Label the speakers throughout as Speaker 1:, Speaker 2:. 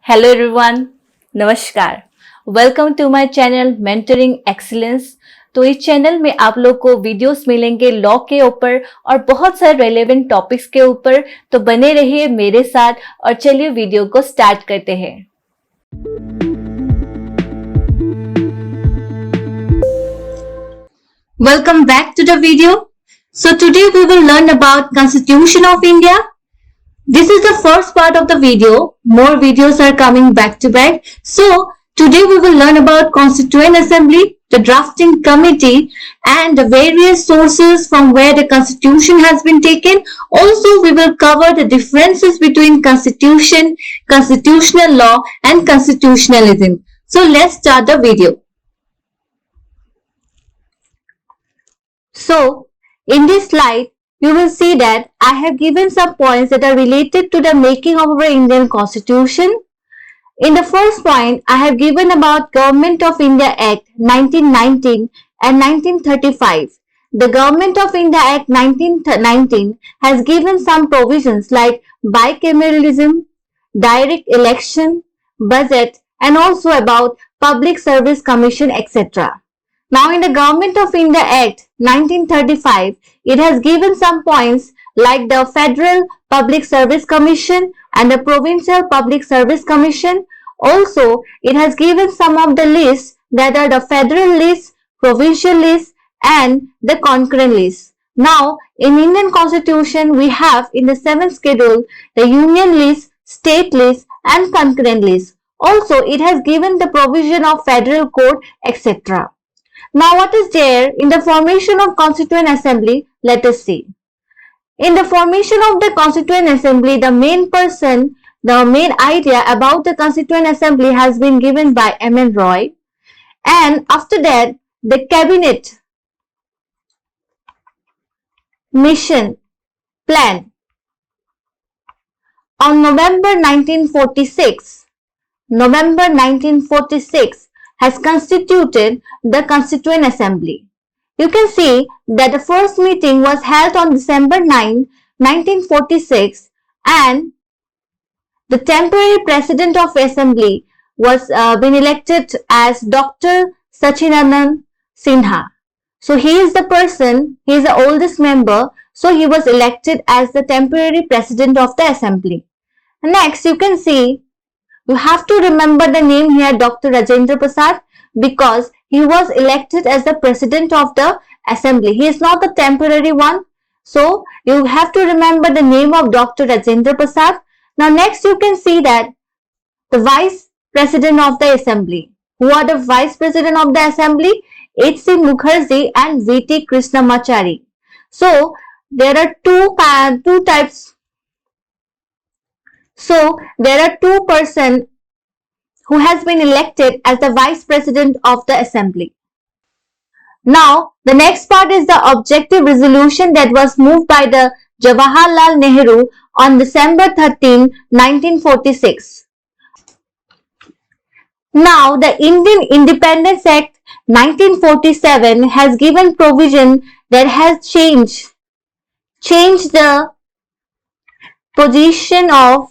Speaker 1: Hello everyone, नमस्कार। Welcome to my channel mentoring excellence. तो इस चैनल में आप लोग को वीडियोस मिलेंगे लॉ के ऊपर और बहुत सारे रेलेवेंट टॉपिक्स के ऊपर। तो बने रहिए मेरे साथ और चलिए वीडियो को स्टार्ट करते हैं।
Speaker 2: Welcome back to the video. So today we will learn about Constitution of India. This is the first part of the video. More videos are coming back to back. So today we will learn about Constituent Assembly, the drafting committee and the various sources from where the constitution has been taken. Also we will cover the differences between constitution, constitutional law and constitutionalism. So let's start the video. So, in this slide, you will see that I have given some points that are related to the making of our Indian Constitution. In the first point, I have given about Government of India Act 1919 and 1935. The Government of India Act 1919 has given some provisions like bicameralism, direct election, budget, and also about Public Service Commission, etc. Now in the Government of India Act 1935, it has given some points like the Federal Public Service Commission and the Provincial Public Service Commission. Also, it has given some of the lists that are the Federal list, Provincial list and the concurrent list. Now, in Indian Constitution, we have in the 7th schedule the Union list, State list and concurrent list. Also, it has given the provision of Federal Code, etc. Now what is there in the formation of Constituent Assembly? Let us see. In the formation of the Constituent Assembly, the main person, the main idea about the Constituent Assembly has been given by M.N. Roy. And after that, the Cabinet Mission Plan on November 1946 has constituted the Constituent Assembly. You can see that the first meeting was held on December 9, 1946 and the temporary President of Assembly was been elected as Dr. Sachinandan Sinha. So he is the person, he is the oldest member, so he was elected as the temporary President of the Assembly. Next you can see, you have to remember the name here, Dr. Rajendra Prasad, because he was elected as the President of the Assembly. He is not the temporary one. So, you have to remember the name of Dr. Rajendra Prasad. Now, next you can see that the Vice President of the Assembly. Who are the Vice President of the Assembly? H.C. Mukherjee and V.T. Krishnamachari. So, there are two types. So, there are two persons who has been elected as the Vice President of the Assembly. Now, the next part is the objective resolution that was moved by the Jawaharlal Nehru on December 13, 1946. Now, the Indian Independence Act 1947 has given provision that has changed the position of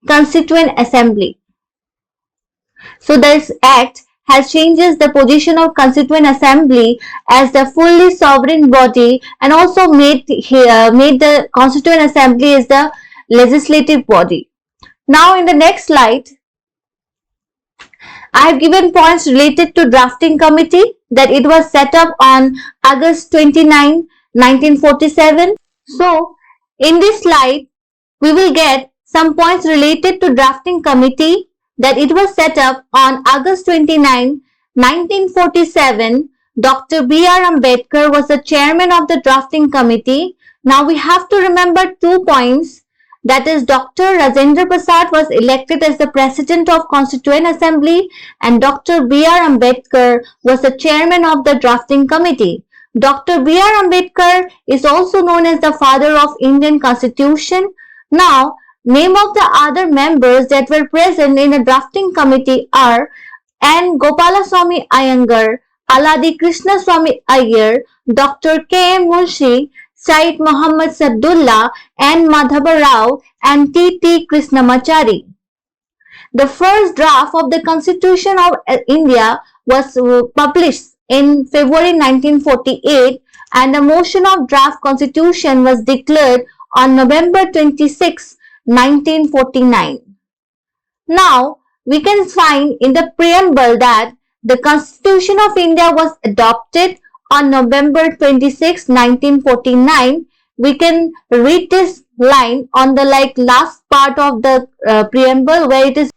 Speaker 2: Constituent Assembly. So this act has changes the position of Constituent Assembly as the fully sovereign body and also made the Constituent Assembly as the legislative body. Now in the next slide, I have given points related to drafting committee that it was set up on August 29, 1947. So in this slide, we will get some points related to drafting committee that it was set up on August 29, 1947. Dr. B.R. Ambedkar was the chairman of the drafting committee. Now we have to remember 2 points. That is, Dr. Rajendra Prasad was elected as the President of Constituent Assembly and Dr. B.R. Ambedkar was the chairman of the drafting committee. Dr. B.R. Ambedkar is also known as the father of Indian Constitution. Now, name of the other members that were present in the drafting committee are N. Gopalaswamy Iyengar, Aladi Krishnaswamy Iyer, Dr. K. M. Munshi, Said Muhammad Sadullah and Madhava Rao and T.T. Krishnamachari. The first draft of the Constitution of India was published in February 1948, and the motion of draft constitution was declared on November 26, 1949. Now, we can find in the preamble that the Constitution of India was adopted on November 26, 1949. We can read this line on the last part of the preamble, where it is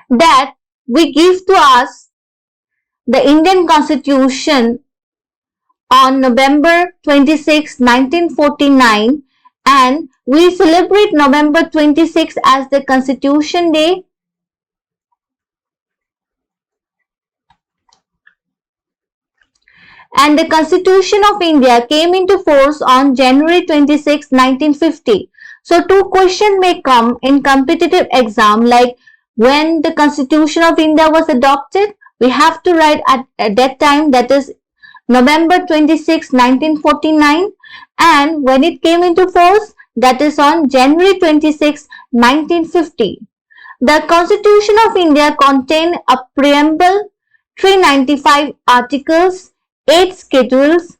Speaker 2: that we give to us the Indian Constitution on November 26, 1949, and we celebrate November 26 as the Constitution Day. And the Constitution of India came into force on January 26, 1950. So two questions may come in competitive exam, like when the Constitution of India was adopted, we have to write at that time, that is November 26, 1949, and when it came into force, that is on January 26, 1950. The Constitution of India contained a preamble, 395 articles, 8 schedules,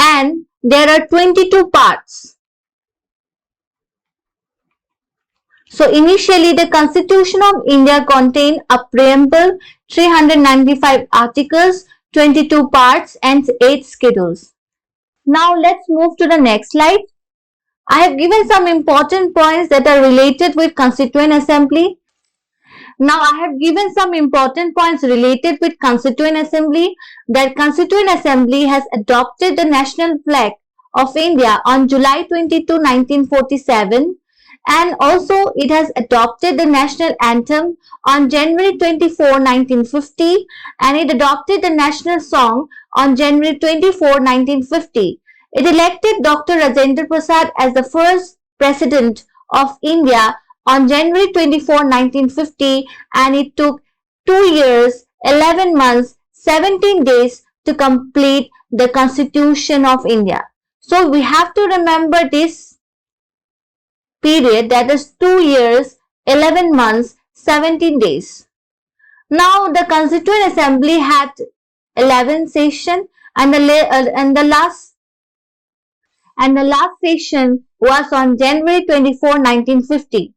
Speaker 2: and there are 22 parts. So initially the Constitution of India contained a preamble, 395 articles, 22 parts and 8 schedules. Now let's move to the next slide. I have given some important points that are related with Constituent Assembly. Now I have given some important points related with Constituent Assembly, that Constituent Assembly has adopted the national flag of India on July 22, 1947, and also it has adopted the national anthem on January 24, 1950, and it adopted the national song on January 24, 1950. It elected Dr. Rajendra Prasad as the first president of India on January 24, 1950, and it took 2 years, 11 months, 17 days to complete the Constitution of India. So we have to remember this period, that is 2 years, 11 months, 17 days. Now the Constituent Assembly had 11 sessions, and the last session was on January 24, 1950.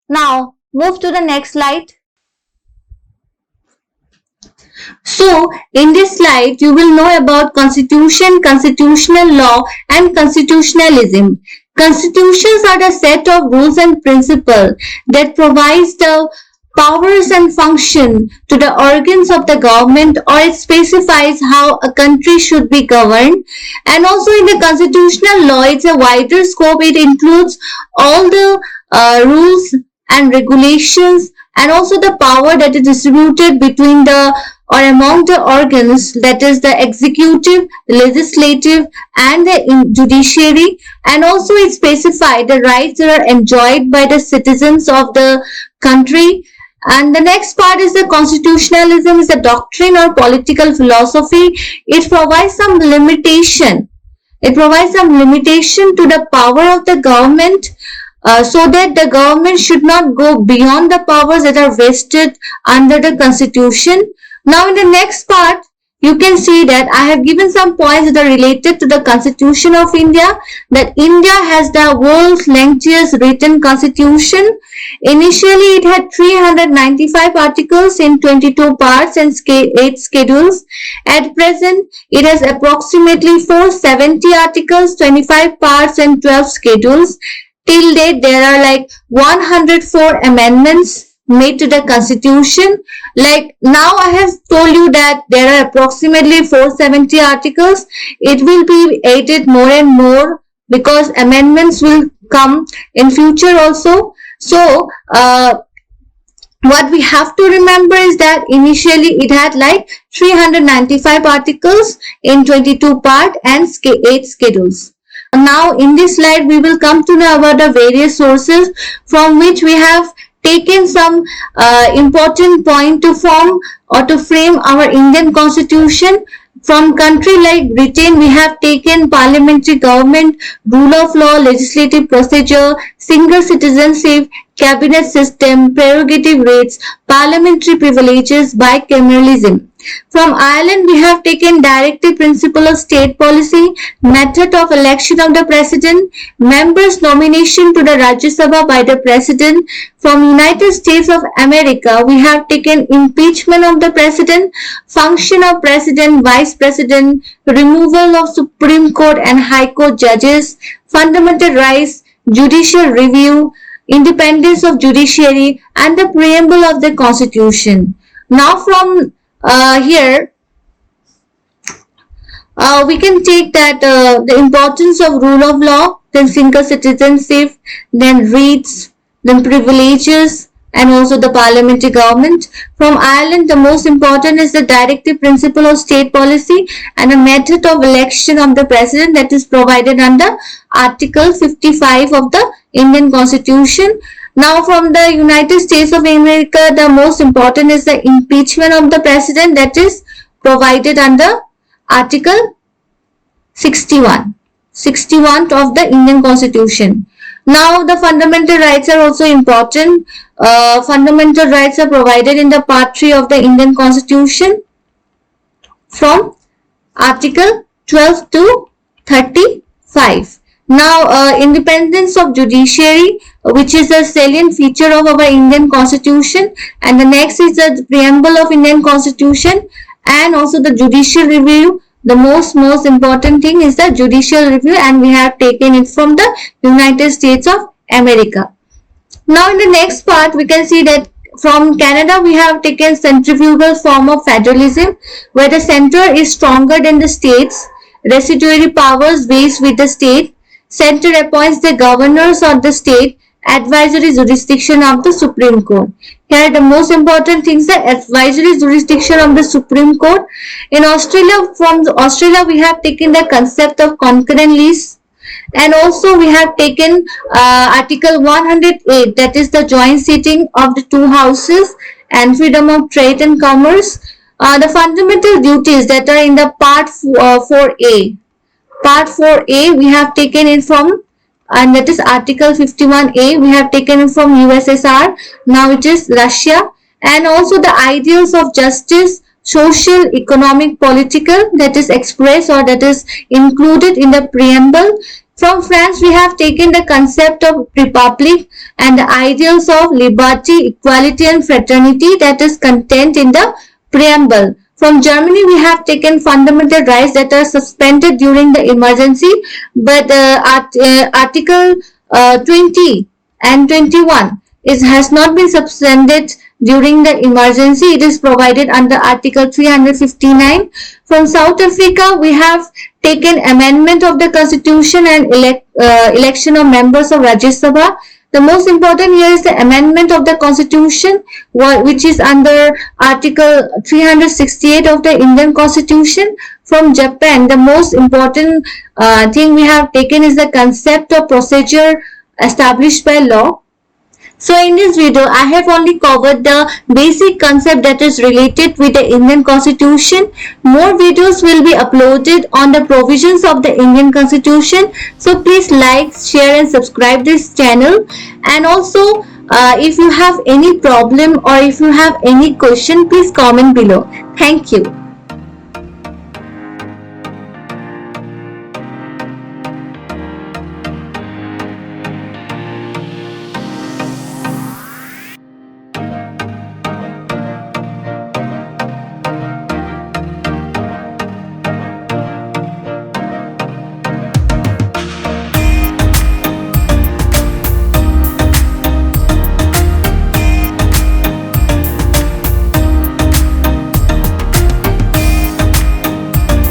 Speaker 2: Now move to the next slide. So in this slide you will know about Constitution, constitutional law and constitutionalism. Constitutions are the set of rules and principles that provides the powers and function to the organs of the government, or it specifies how a country should be governed. And also in the constitutional law, it's a wider scope. It includes all the rules and regulations, and also the power that is distributed between the or among the organs, that is the executive, legislative and the judiciary. And also it specifies the rights that are enjoyed by the citizens of the country. And the next part is the constitutionalism, is the doctrine or political philosophy. It provides some limitation. It provides some limitation to the power of the government, so that the government should not go beyond the powers that are vested under the Constitution. Now in the next part, you can see that I have given some points that are related to the Constitution of India, that India has the world's lengthiest written constitution. Initially, it had 395 articles in 22 parts and 8 schedules. At present, it has approximately 470 articles, 25 parts and 12 schedules. Till date, there are 104 amendments made to the Constitution. Now I have told you that there are approximately 470 articles. It will be added more and more because amendments will come in future also. So what we have to remember is that initially it had 395 articles in 22 part and 8 schedules. Now in this slide we will come to know about the various sources from which we have taken some important point to form or to frame our Indian Constitution. From country like Britain, we have taken parliamentary government, rule of law, legislative procedure, single citizenship, cabinet system, prerogative rights, parliamentary privileges, bicameralism. From Ireland, we have taken directive principle of state policy, method of election of the president, members' nomination to the Rajya Sabha by the president. From United States of America, we have taken impeachment of the president, function of president, vice president, removal of Supreme Court and High Court judges, fundamental rights, judicial review, independence of judiciary, and the preamble of the Constitution. Now from here we can take that the importance of rule of law, then single citizenship, then rights, then privileges, and also the parliamentary government. From Ireland, the most important is the directive principle of state policy and a method of election of the president that is provided under Article 55 of the Indian Constitution. Now from the United States of America, the most important is the impeachment of the president that is provided under Article 61 of the Indian Constitution. Now the fundamental rights are also important. Fundamental rights are provided in the Part 3 of the Indian Constitution from Article 12 to 35. Now, independence of judiciary, which is a salient feature of our Indian Constitution, and the next is the preamble of Indian Constitution, and also the judicial review. The most important thing is the judicial review, and we have taken it from the United States of America. Now, in the next part, we can see that from Canada, we have taken centrifugal form of federalism, where the center is stronger than the states, residuary powers based with the state. Center appoints the governors of the state, advisory jurisdiction of the Supreme Court. Here the most important thing is the advisory jurisdiction of the Supreme Court. In Australia, from Australia we have taken the concept of concurrent lease, and also we have taken Article 108, that is the joint sitting of the two houses and freedom of trade and commerce. The fundamental duties that are in the Part 4A. Part 4A we have taken it from, and that is Article 51A, we have taken it from USSR, now it is Russia, and also the ideals of justice, social, economic, political, that is expressed or that is included in the preamble. From France, we have taken the concept of republic and the ideals of liberty, equality and fraternity that is contained in the preamble. From Germany, we have taken fundamental rights that are suspended during the emergency, but Article 20 and 21 has not been suspended during the emergency. It is provided under Article 359. From South Africa, we have taken amendment of the Constitution and election of members of Rajya Sabha. The most important here is the amendment of the Constitution, which is under Article 368 of the Indian Constitution. From Japan, the most important thing we have taken is the concept of procedure established by law. So in this video, I have only covered the basic concept that is related with the Indian Constitution. More videos will be uploaded on the provisions of the Indian Constitution. So please like, share and subscribe this channel. And also, if you have any problem or if you have any question, please comment below. Thank you.